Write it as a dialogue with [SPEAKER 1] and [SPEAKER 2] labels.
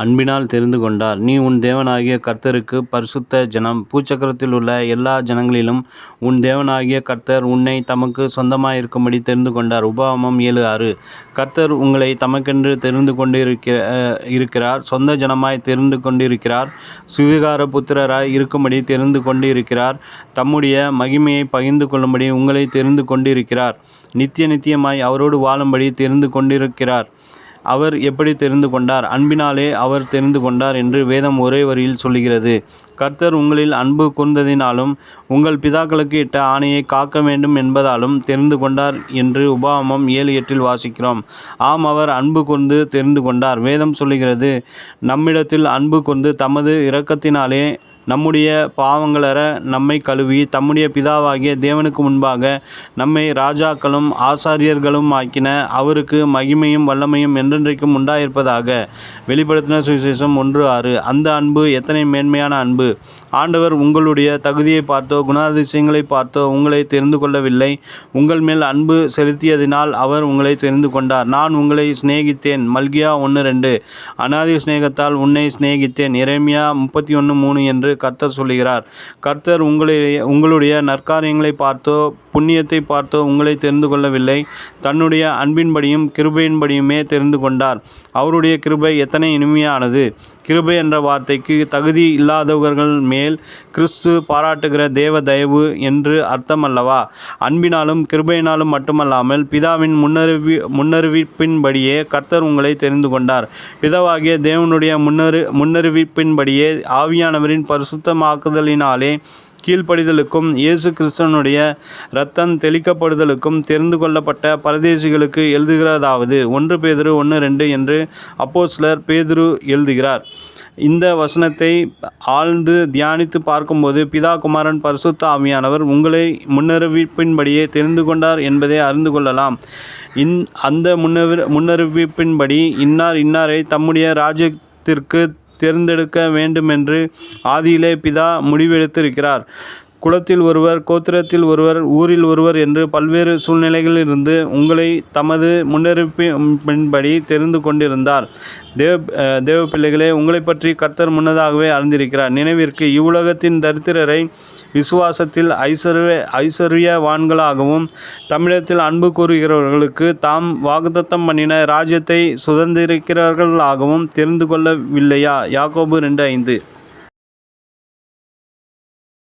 [SPEAKER 1] அன்பினால் தெரிந்து கொண்டார். நீ உன் தேவனாகிய கர்த்தருக்கு பரிசுத்த ஜனம். பூச்சக்கரத்தில் உள்ள எல்லா ஜனங்களிலும் உன் தேவனாகிய கர்த்தர் உன்னை தமக்கு சொந்தமாயிருக்கும்படி தெரிந்து கொண்டார். உபாகமம் 7:6. கர்த்தர் உங்களை தமக்கென்று தெரிந்து இருக்கிறார். சொந்த ஜனமாய் தெரிந்து கொண்டிருக்கிறார். சுவிகார புத்திரராய் இருக்கும்படி தெரிந்து கொண்டிருக்கிறார். தம்முடைய மகிமையை பகிர்ந்து கொள்ளும்படி உங்களை தெரிந்து கொண்டிருக்கிறார். நித்தியமாய் அவரோடு வாழும்படி தெரிந்து கொண்டிருக்கிறார். அவர் எப்படி தெரிந்து கொண்டார்? அன்பினாலே அவர் தெரிந்து கொண்டார் என்று வேதம் ஒரே வரியில் சொல்லுகிறது. கர்த்தர் உங்களில் அன்பு கூர்ந்ததினாலும் உங்கள் பிதாக்களுக்கு இட்ட ஆணையை காக்க வேண்டும் என்பதாலும் தெரிந்து கொண்டார் என்று உபாகமம் 7:8 வாசிக்கிறோம். ஆம், அவர் அன்பு கூர்ந்து தெரிந்து கொண்டார். வேதம் சொல்லுகிறது, நம்மிடத்தில் அன்பு கூர்ந்து தமது இரக்கத்தினாலே நம்முடைய பாவங்களற நம்மை கழுவி தம்முடைய பிதாவாகிய தேவனுக்கு முன்பாக நம்மை ராஜாக்களும் ஆசாரியர்களும் ஆக்கின அவருக்கு மகிமையும் வல்லமையும் என்றென்றைக்கும் உண்டாயிருப்பதாக. வெளிப்படுத்தின சுவிசேஷம் 1:6. அந்த அன்பு எத்தனை மேன்மையான அன்பு! ஆண்டவர் உங்களுடைய தகுதியை பார்த்தோ குணாதிசயங்களை பார்த்தோ உங்களை தெரிந்து கொள்ளவில்லை. உங்கள் மேல் அன்பு செலுத்தியதினால் அவர் உங்களை தெரிந்து கொண்டார். நான் உங்களை சிநேகித்தேன். மல்கியா 1:2. அநாதி சிநேகத்தால் உன்னை சிநேகித்தேன். எரேமியா 31:3 என்று கர்த்தர் சொல்லுகிறார். கர்த்தர் உங்களுடைய நற்காரியங்களை பார்த்தோ புண்ணியத்தை பார்த்தோ உங்களை தெரிந்து கொள்ளவில்லை. தன்னுடைய அன்பின்படியும் கிருபையின்படியுமே தெரிந்து கொண்டார். அவருடைய கிருபை எத்தனை இனிமையானது! கிருபை என்ற வார்த்தைக்கு தகுதி இல்லாதவர்கள் மேல் கிறிஸ்து பாராட்டுகிற தேவ தயவு என்று அர்த்தம் அல்லவா? அன்பினாலும் கிருபையினாலும் மட்டுமல்லாமல் பிதாவின் முன்னறிவிப்பின்படியே கர்த்தர் உங்களை தெரிந்து கொண்டார். பிதாவாகிய தேவனுடைய முன்னறிவிப்பின்படியே ஆவியானவரின் பரிசுத்தமாக்குதலினாலே கீழ்ப்படிதலுக்கும் இயேசு கிறிஸ்துவனுடைய இரத்தம் தெளிக்கப்படுதலுக்கும் தெரிந்து கொள்ளப்பட்ட பரதேசிகளுக்கு எழுதுகிறதாவது 1 பேதுரு 1:2 என்று அப்போஸ்தலர் பேதுரு எழுதுகிறார். இந்த வசனத்தை ஆழ்ந்து தியானித்து பார்க்கும்போது பிதா குமாரன் பரிசுத்த ஆவியானவர் உங்களை முன்னறிவிப்பின்படியே தெரிந்து கொண்டார் என்பதை அறிந்து கொள்ளலாம். அந்த முன்னறிவிப்பின்படி இன்னாரை தம்முடைய ராஜ்யத்திற்கு தேர்ந்தெடுக்க வேண்டுமென்று ஆதியிலே பிதா முடிவெடுத்திருக்கிறார். குலத்தில் ஒருவர், கோத்திரத்தில் ஒருவர், ஊரில் ஒருவர் என்று பல்வேறு சூழ்நிலைகளிலிருந்து உங்களை தமது முன்னறிவிப்பின்படி தெரிந்து கொண்டிருந்தார். தேவ பிள்ளைகளே, உங்களை பற்றி கர்த்தர் முன்னதாகவே அறிந்திருக்கிறார். நினைவிற்கு, இவ்வுலகத்தின் தரித்திரரை விசுவாசத்தில் ஐஸ்வர்யவான்களாகவும் தமிழத்தில் அன்பு கூறுகிறவர்களுக்கு தாம் வாக்குத்தத்தம் பண்ணின ராஜ்யத்தை சுதந்திரிக்கிறவர்களாகவும் தெரிந்து கொள்ளவில்லையா? யாக்கோபு 2:5.